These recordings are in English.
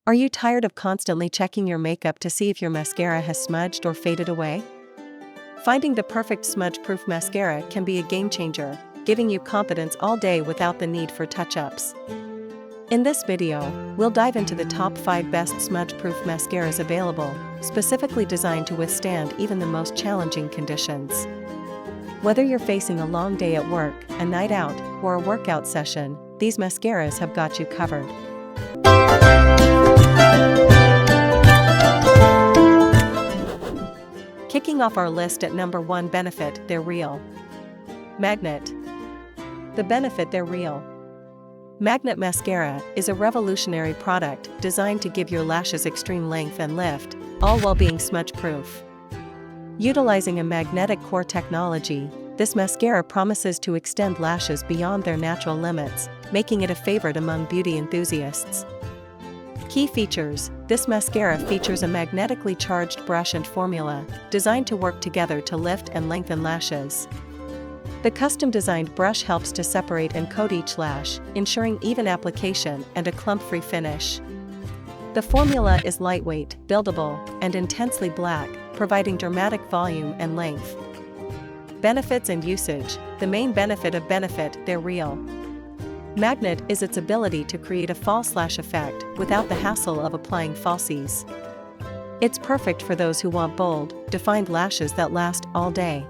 Are you tired of constantly checking your makeup to see if your mascara has smudged or faded away? Finding the perfect smudge-proof mascara can be a game changer, giving you confidence all day without the need for touch-ups. In this video, we'll dive into the top 5 best smudge-proof mascaras available, specifically designed to withstand even the most challenging conditions. Whether you're facing a long day at work, a night out, or a workout session, these mascaras have got you covered. Kicking off our list at number 1, Benefit, They're Real. Magnet. The Benefit, They're Real. Magnet Mascara is a revolutionary product designed to give your lashes extreme length and lift, all while being smudge-proof. Utilizing a magnetic core technology, this mascara promises to extend lashes beyond their natural limits, making it a favorite among beauty enthusiasts. Key features: this mascara features a magnetically charged brush and formula, designed to work together to lift and lengthen lashes. The custom-designed brush helps to separate and coat each lash, ensuring even application and a clump-free finish. The formula is lightweight, buildable, and intensely black, providing dramatic volume and length. Benefits and usage: the main benefit of Benefit, They're Real. Magnet is its ability to create a false lash effect without the hassle of applying falsies. It's perfect for those who want bold, defined lashes that last all day.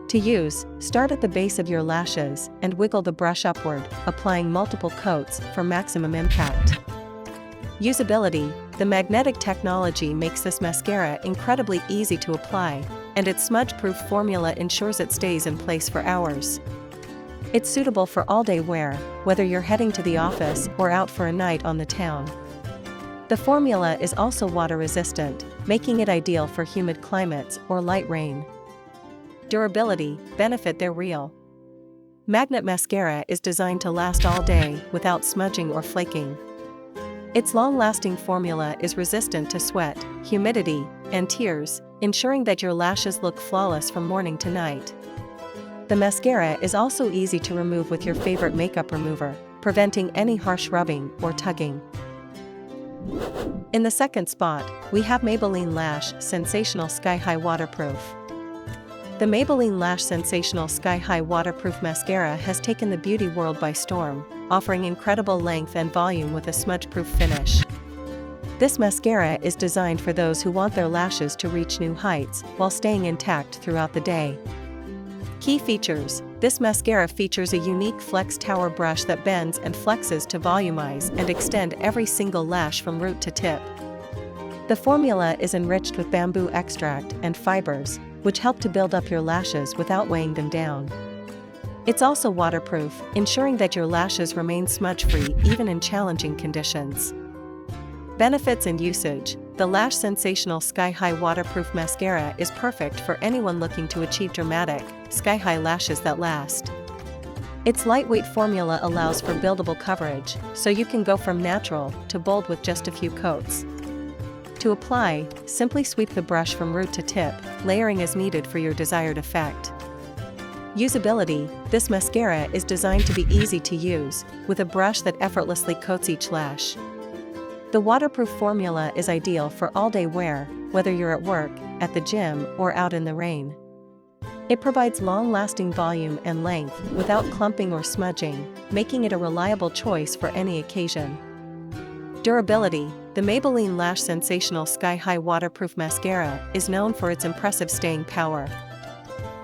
To use, start at the base of your lashes and wiggle the brush upward, applying multiple coats for maximum impact. Usability: the magnetic technology makes this mascara incredibly easy to apply, and its smudge-proof formula ensures it stays in place for hours. It's suitable for all-day wear, whether you're heading to the office or out for a night on the town. The formula is also water-resistant, making it ideal for humid climates or light rain. Durability: Benefit, They're Real. Magnet Mascara is designed to last all day without smudging or flaking. Its long-lasting formula is resistant to sweat, humidity, and tears, ensuring that your lashes look flawless from morning to night. The mascara is also easy to remove with your favorite makeup remover, preventing any harsh rubbing or tugging. In the second spot, we have Maybelline Lash Sensational Sky High Waterproof. The Maybelline Lash Sensational Sky High Waterproof Mascara has taken the beauty world by storm, offering incredible length and volume with a smudge-proof finish. This mascara is designed for those who want their lashes to reach new heights while staying intact throughout the day. Key features: this mascara features a unique flex tower brush that bends and flexes to volumize and extend every single lash from root to tip. The formula is enriched with bamboo extract and fibers, which help to build up your lashes without weighing them down. It's also waterproof, ensuring that your lashes remain smudge-free even in challenging conditions. Benefits and usage: the Lash Sensational Sky High Waterproof Mascara is perfect for anyone looking to achieve dramatic, sky-high lashes that last. Its lightweight formula allows for buildable coverage, so you can go from natural to bold with just a few coats. To apply, simply sweep the brush from root to tip, layering as needed for your desired effect. Usability: this mascara is designed to be easy to use, with a brush that effortlessly coats each lash. The waterproof formula is ideal for all-day wear, whether you're at work, at the gym, or out in the rain. It provides long-lasting volume and length without clumping or smudging, making it a reliable choice for any occasion. Durability: the Maybelline Lash Sensational Sky High Waterproof Mascara is known for its impressive staying power.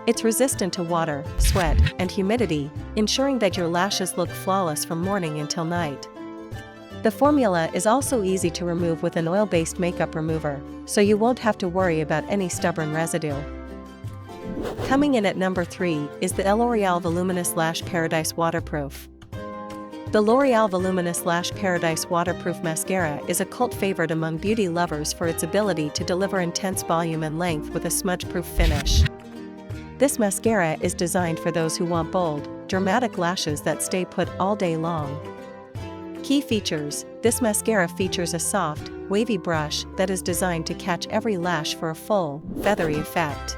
It's resistant to water, sweat, and humidity, ensuring that your lashes look flawless from morning until night. The formula is also easy to remove with an oil-based makeup remover, so you won't have to worry about any stubborn residue. Coming in at number 3 is the L'Oreal Voluminous Lash Paradise Waterproof. The L'Oreal Voluminous Lash Paradise Waterproof Mascara is a cult favorite among beauty lovers for its ability to deliver intense volume and length with a smudge-proof finish. This mascara is designed for those who want bold, dramatic lashes that stay put all day long. Key features: this mascara features a soft, wavy brush that is designed to catch every lash for a full, feathery effect.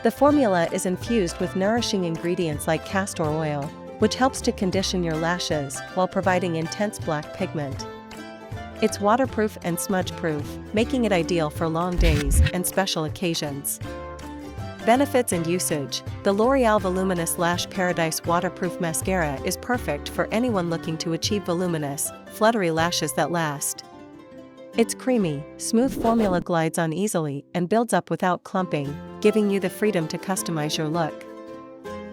The formula is infused with nourishing ingredients like castor oil, which helps to condition your lashes while providing intense black pigment. It's waterproof and smudge-proof, making it ideal for long days and special occasions. Benefits and usage. The L'Oreal Voluminous Lash Paradise Waterproof Mascara is perfect for anyone looking to achieve voluminous, fluttery lashes that last. Its creamy, smooth formula glides on easily and builds up without clumping, giving you the freedom to customize your look.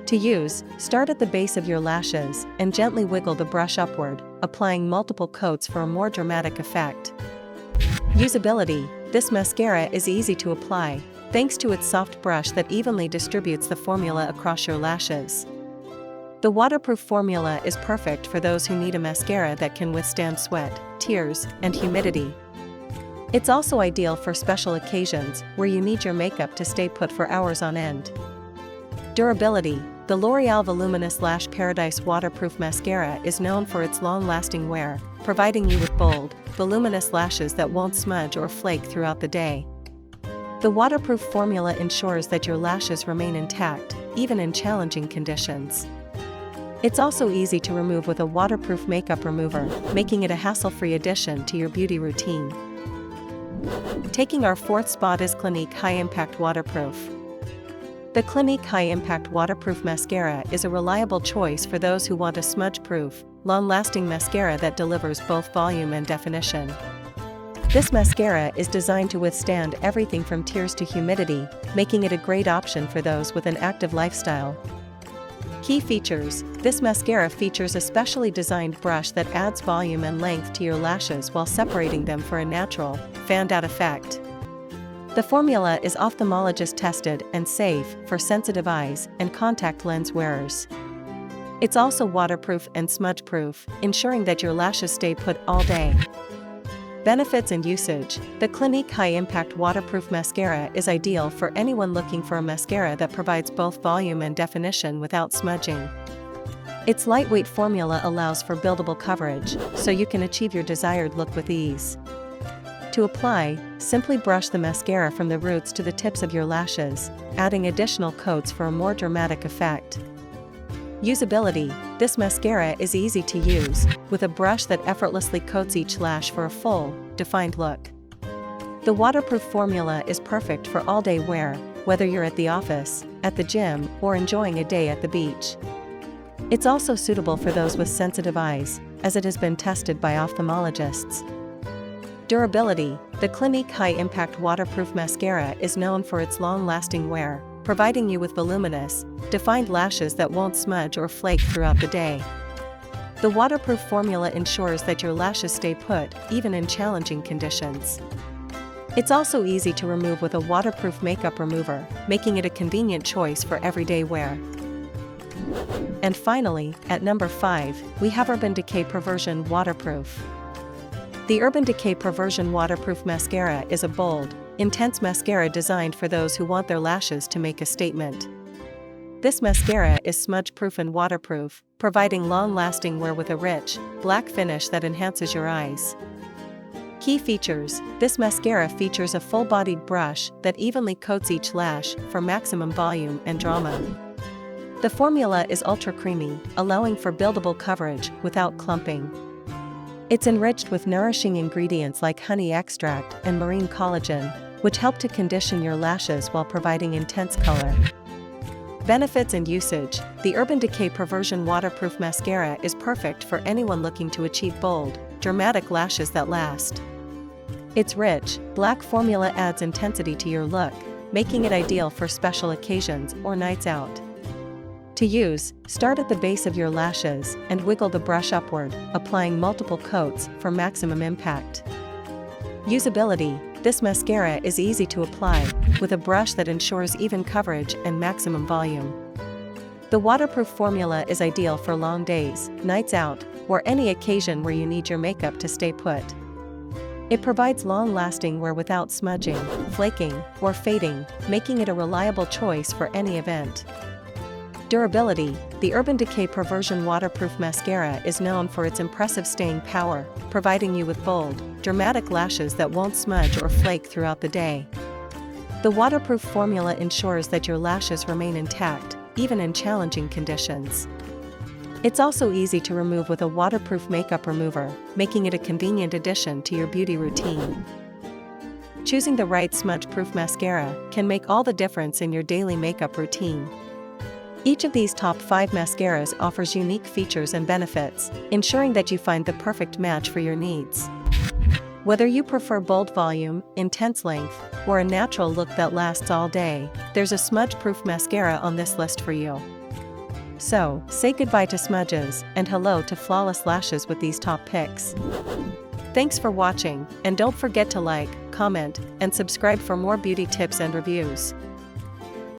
To use, start at the base of your lashes and gently wiggle the brush upward, applying multiple coats for a more dramatic effect. Usability. This mascara is easy to apply, thanks to its soft brush that evenly distributes the formula across your lashes. The waterproof formula is perfect for those who need a mascara that can withstand sweat, tears, and humidity. It's also ideal for special occasions where you need your makeup to stay put for hours on end. Durability. The L'Oreal Voluminous Lash Paradise Waterproof Mascara is known for its long-lasting wear, providing you with bold, voluminous lashes that won't smudge or flake throughout the day. The waterproof formula ensures that your lashes remain intact, even in challenging conditions. It's also easy to remove with a waterproof makeup remover, making it a hassle-free addition to your beauty routine. Taking our fourth spot is Clinique High Impact Waterproof. The Clinique High Impact Waterproof Mascara is a reliable choice for those who want a smudge-proof, long-lasting mascara that delivers both volume and definition. This mascara is designed to withstand everything from tears to humidity, making it a great option for those with an active lifestyle. Key features. This mascara features a specially designed brush that adds volume and length to your lashes while separating them for a natural, fanned-out effect. The formula is ophthalmologist tested and safe for sensitive eyes and contact lens wearers. It's also waterproof and smudge-proof, ensuring that your lashes stay put all day. Benefits and usage. The Clinique High Impact Waterproof Mascara is ideal for anyone looking for a mascara that provides both volume and definition without smudging. Its lightweight formula allows for buildable coverage, so you can achieve your desired look with ease. To apply, simply brush the mascara from the roots to the tips of your lashes, adding additional coats for a more dramatic effect. Usability. This mascara is easy to use, with a brush that effortlessly coats each lash for a full, defined look. The waterproof formula is perfect for all-day wear, whether you're at the office, at the gym, or enjoying a day at the beach. It's also suitable for those with sensitive eyes, as it has been tested by ophthalmologists. Durability. The Clinique High Impact Waterproof Mascara is known for its long-lasting wear, providing you with voluminous, defined lashes that won't smudge or flake throughout the day. The waterproof formula ensures that your lashes stay put, even in challenging conditions. It's also easy to remove with a waterproof makeup remover, making it a convenient choice for everyday wear. And finally, at number 5, we have Urban Decay Perversion Waterproof. The Urban Decay Perversion Waterproof Mascara is a bold, intense mascara designed for those who want their lashes to make a statement. This mascara is smudge-proof and waterproof, providing long-lasting wear with a rich, black finish that enhances your eyes. Key features. This mascara features a full-bodied brush that evenly coats each lash for maximum volume and drama. The formula is ultra-creamy, allowing for buildable coverage without clumping. It's enriched with nourishing ingredients like honey extract and marine collagen, which help to condition your lashes while providing intense color. Benefits and usage. The Urban Decay Perversion Waterproof Mascara is perfect for anyone looking to achieve bold, dramatic lashes that last. Its rich, black formula adds intensity to your look, making it ideal for special occasions or nights out. To use, start at the base of your lashes and wiggle the brush upward, applying multiple coats for maximum impact. Usability. This mascara is easy to apply, with a brush that ensures even coverage and maximum volume. The waterproof formula is ideal for long days, nights out, or any occasion where you need your makeup to stay put. It provides long-lasting wear without smudging, flaking, or fading, making it a reliable choice for any event. Durability. The Urban Decay Perversion Waterproof Mascara is known for its impressive staying power, providing you with bold, dramatic lashes that won't smudge or flake throughout the day. The waterproof formula ensures that your lashes remain intact, even in challenging conditions. It's also easy to remove with a waterproof makeup remover, making it a convenient addition to your beauty routine. Choosing the right smudge-proof mascara can make all the difference in your daily makeup routine. Each of these top 5 mascaras offers unique features and benefits, ensuring that you find the perfect match for your needs. Whether you prefer bold volume, intense length, or a natural look that lasts all day, there's a smudge-proof mascara on this list for you. So, say goodbye to smudges and hello to flawless lashes with these top picks. Thanks for watching, and don't forget to like, comment, and subscribe for more beauty tips and reviews.